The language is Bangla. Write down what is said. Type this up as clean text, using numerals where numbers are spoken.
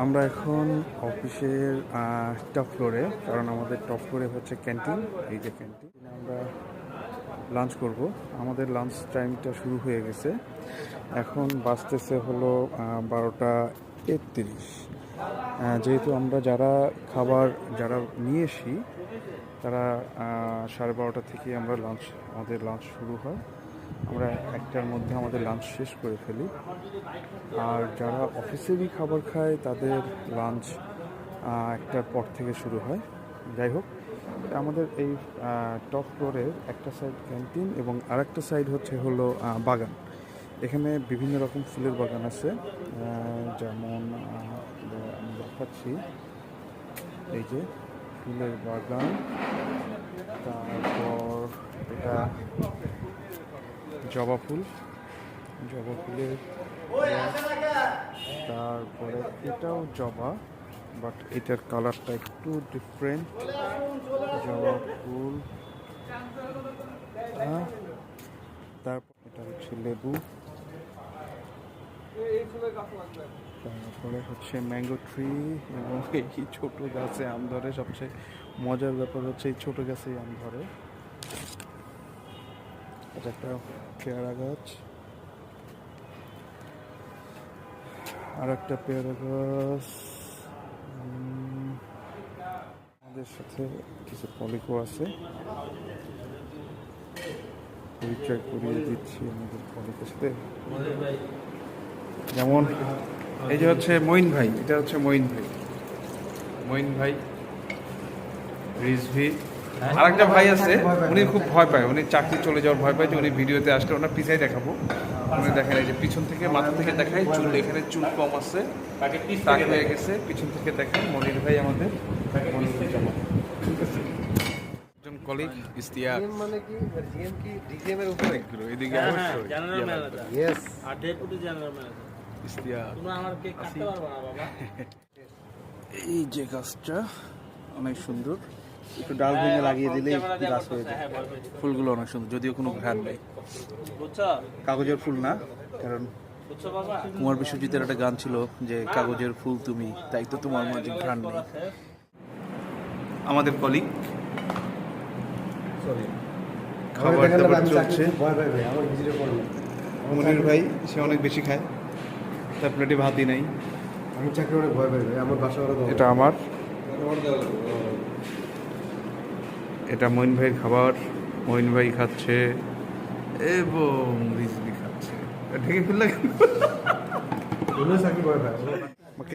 আমরা এখন অফিসের টপ ফ্লোরে, কারণ আমাদের টপ ফ্লোরে হচ্ছে ক্যান্টিন। এই যে ক্যান্টিন, আমরা লাঞ্চ করব। আমাদের লাঞ্চ টাইমটা শুরু হয়ে গেছে। এখন বাজতেছে হলো 12টা 31। যেহেতু আমরা খাবার যারা নিয়ে আসি তারা 12:30 থেকে আমাদের লাঞ্চ শুরু হয়। আমরা 1টার মধ্যে আমাদের লাঞ্চ শেষ করে ফেলি। আর যারা অফিসেরই খাবার খায় তাদের লাঞ্চ 1টার পর থেকে শুরু হয়। যাই হোক, আমাদের এই টপ ফ্লোরের একটা সাইড ক্যান্টিন এবং আরেকটা সাইড হলো বাগান। এখানে বিভিন্ন রকম ফুলের বাগান আছে, যেমন আমি দেখাচ্ছি। এই যে ফুলের বাগান, তারপর এটা জবা ফুলের, তারপরে এটাও জবা, বাট এটার কালারটা একটু ডিফারেন্ট। জবা ফুল, তারপর এটা হচ্ছে লেবু, তারপরে হচ্ছে ম্যাঙ্গো ট্রি, এবং এই ছোট গাছে আম ধরে। সবচেয়ে মজার ব্যাপার হচ্ছে এই ছোট গাছে আম ধরে। এটা একটা পেয়ারা গাছ, আর একটা পেয়ারা গাছ। আমাদের সাথে কিছু পলিকো আছে, পরিচয় করিয়ে দিচ্ছি আমাদের পলিকোর সাথে। যেমন এই যে হচ্ছে মঈন ভাই, এটা হচ্ছে মঈন ভাই, রিজভি। আর একটা ভাই আছে, উনি খুব ভয় পায়, উনি চাকরি চলে যাওয়ার ভয় পায়। যে উনি ভিডিওতে আসলে ওনার পিছাই দেখাবো। উনি দেখেন এই যে পিছন থেকে, মাথা থেকে দেখায় চুল, এখানে চুল কম আছে, টাক হয়ে গেছে। পিছন থেকে দেখেন মনির ভাই আমাদের, ঠিক আছে। একজন কলিগ ইস্তিয়াক, মানে কি জিএম কি ডিজিএম এর উপরে এদিকে অবশ্যই জেনারেল ম্যানেজার। ইয়েস আর ডেপুটি জেনারেল ম্যানেজার। ইস্তিয়াক। তোমরা আমার কেক কাটতে পারবে না বাবা। এই যে গাছটা অনেক সুন্দর, একটু ডাল ভেঙে লাগিয়ে দিলেই গাছ হয়ে যায়। ফুলগুলো অনেক সুন্দর, যদিও কোনো ঘ্রাণ নেই। বুঝছো? কাগজের ফুল না, কারণ বুঝছো বাবা? কুমার বিশ্বজিতের একটা গান ছিল যে কাগজের ফুল তুমি, তাই তো তোমার মাঝে ঘ্রাণ নেই। আমাদের কলিগ খাবার দাবার চলছে। ভয় ভাই ভাই আমার ভিজিটে পড়বে। মনির ভাই সে অনেক বেশি খায়, তার প্লেটে ভাতই নাই। আমি চাকরি অনেক ভয় পাই ভাই, আমার বাসা ওরা দাও। এটা আমার, এটা মঈন ভাইয়ের খাবার। মঈন ভাই খাচ্ছে এবং রিজভি খাচ্ছে। ঢেকে ফেললে চাকরি ভয় পাই।